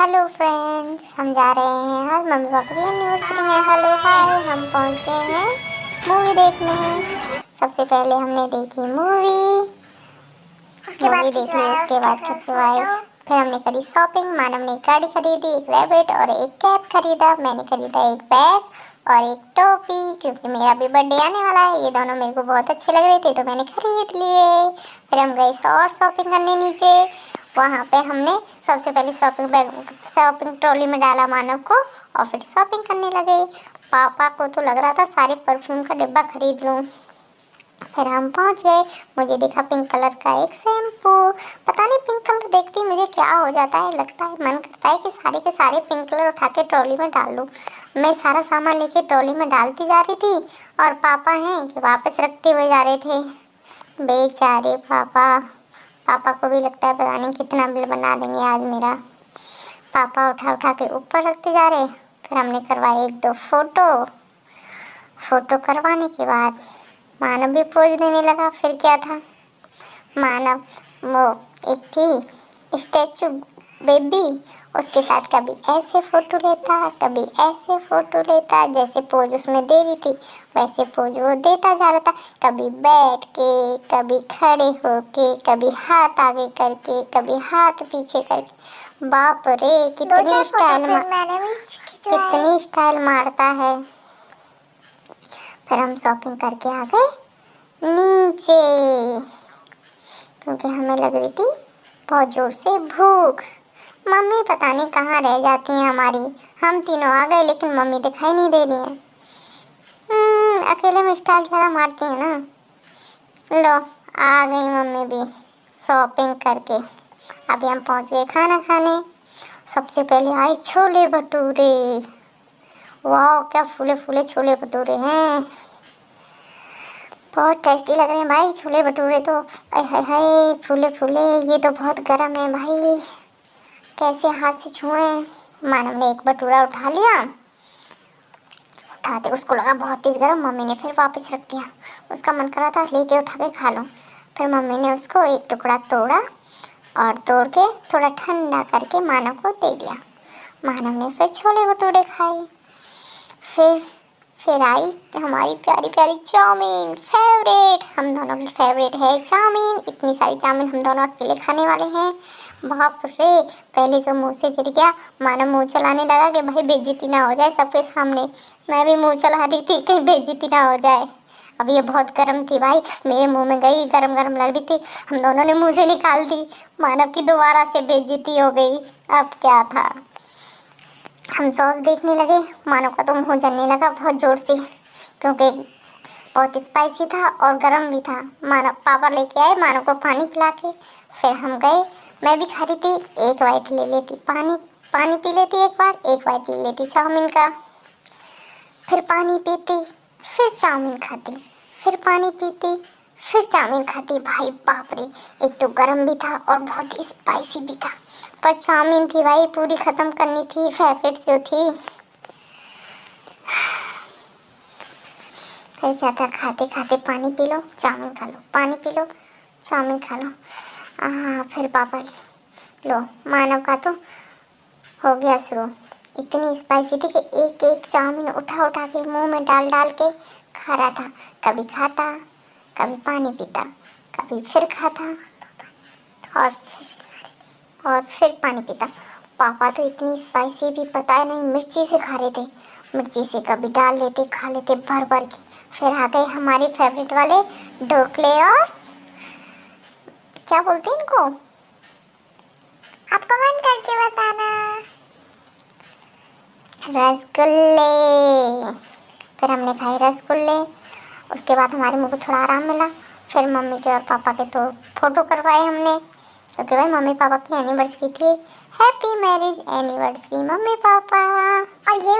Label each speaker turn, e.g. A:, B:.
A: Hello friends, हम जा रहे हैं आज मम्मी पापा की एनिवर्सरी में। हेलो हाय, हम पहुंच गए हैं मूवी देखने। सबसे पहले हमने देखी मूवी देखी, उसके बाद खिंचवाए। फिर हमने करी शॉपिंग। मानव ने एक गाड़ी खरीदी, एक रैबिट और एक कैप खरीदा। मैंने खरीदा एक बैग और एक टोपी, क्योंकि मेरा भी बर्थडे आने वाला है। ये दोनों मेरे को बहुत अच्छे लग रहे थे तो मैंने खरीद लिए। फिर हम गए और शॉपिंग करने नीचे। वहाँ पे हमने सबसे पहले शॉपिंग ट्रॉली में डाला मानव को और फिर शॉपिंग करने लगे। पापा को तो लग रहा था सारे परफ्यूम का डिब्बा खरीद लूँ। फिर हम पहुंच गए। मुझे दिखा पिंक कलर का एक शैम्पू। पता नहीं पिंक कलर देखती मुझे क्या हो जाता है, लगता है मन करता है कि सारे के सारे पिंक कलर उठा के ट्रॉली में डाल लूँ। मैं सारा सामान लेके ट्रॉली में डालती जा रही थी और पापा हैं कि वापस रखते हुए जा रहे थे। बेचारे पापा को भी लगता है पता नहीं कितना बिल बना देंगे आज मेरा। पापा उठा उठा के ऊपर रखते जा रहे। फिर हमने करवाए एक दो फोटो करवाने के बाद मानव भी पोज देने लगा। फिर क्या था, मानव वो एक थी स्टैचू बेबी, उसके साथ कभी ऐसे फोटो लेता कभी ऐसे फोटो लेता। जैसे पोज उसमें दे रही थी वैसे पोज वो देता जा रहा था। कभी बैठ के, कभी खड़े होके, कभी हाथ आगे करके, कभी हाथ पीछे करके। बाप रे कितनी स्टाइल मारता है। फिर हम शॉपिंग करके आ गए नीचे, क्योंकि हमें लग रही थी बहुत जोर से भूख। मम्मी पता नहीं कहाँ रह जाती हैं हमारी। हम तीनों आ गए लेकिन मम्मी दिखाई नहीं दे रही हैं। अकेले में स्टाइल ज़्यादा मारती हैं ना। लो आ गई मम्मी भी शॉपिंग करके। अभी हम पहुँच गए खाना खाने। सबसे पहले आए छोले भटूरे। वाह क्या फूले फूले छोले भटूरे हैं, बहुत टेस्टी लग रहे हैं भाई छोले भटूरे तो। आय हाय हाय फूले फूले, ये तो बहुत गर्म है भाई, कैसे हाथ से छुए। मानव ने एक भटूरा उठा लिया, उठाते उसको लगा बहुत तेज गर्म। मम्मी ने फिर वापस रख दिया। उसका मन कर रहा था लेके उठा के खा लो। फिर मम्मी ने उसको एक टुकड़ा तोड़ा और तोड़ के थोड़ा ठंडा करके मानव को दे दिया। मानव ने फिर छोले भटूरे खाए। फिर आई हमारी प्यारी प्यारी चाउमीन, फेवरेट, हम दोनों की फेवरेट है चाउमीन। इतनी सारी चाउमीन हम दोनों अकेले खाने वाले हैं। बाप रे, पहले तो मुंह से गिर गया। मानो मुंह चलाने लगा कि भाई बेइज्जती ना हो जाए सबके सामने। मैं भी मुंह चला रही थी कहीं बेइज्जती ना हो जाए। अब ये बहुत गर्म थी भाई, मेरे मुंह में गई, गरम गरम लग रही थी। हम दोनों ने मुंह से निकाल दी। मानव की दोबारा से बेइज्जती हो गई। अब क्या था, हम सॉस देखने लगे। मानव का तो मुंह जलने लगा बहुत ज़ोर से, क्योंकि बहुत स्पाइसी था और गरम भी था। मानव पापा लेके आए मानव को पानी पिला के। फिर हम गए, मैं भी खा रही थी, एक वाइट ले लेती पानी पी लेती, एक बार एक वाइट ले लेती चाउमीन का। फिर पानी पीती, फिर चाउमीन खाती, फिर पानी पीती, फिर चाउमीन खाती। भाई बाप रे, एक तो गरम भी था और बहुत स्पाइसी भी था, पर चाउमीन थी भाई पूरी ख़त्म करनी थी, फेवरेट जो थी। फिर क्या था, खाते खाते पानी पी लो चाउमीन खा लो, पानी पी लो चाउमीन खा लो। फिर पापा लो, मानव का तो हो गया शुरू। इतनी स्पाइसी थी कि एक एक चाउमीन उठा उठा के मुंह में डाल डाल के खा रहा था। कभी खाता, कभी पानी पीता, कभी फिर खाता और फिर पानी पीता। पापा तो इतनी स्पाइसी भी पता है नहीं, मिर्ची से खा रहे थे। मिर्ची से कभी डाल लेते, खा लेते भर भर के। फिर आ गए हमारे फेवरेट वाले ढोकले और क्या बोलते हैं इनको, आप कमेंट करके बताना, रसगुल्ले। फिर हमने खाए रसगुल्ले। उसके बाद हमारे मुंह को थोड़ा आराम मिला। फिर मम्मी के और पापा के तो फ़ोटो करवाए हमने, क्योंकि भाई मम्मी पापा की एनिवर्सरी थी। Happy marriage anniversary mummy papa. और ये भी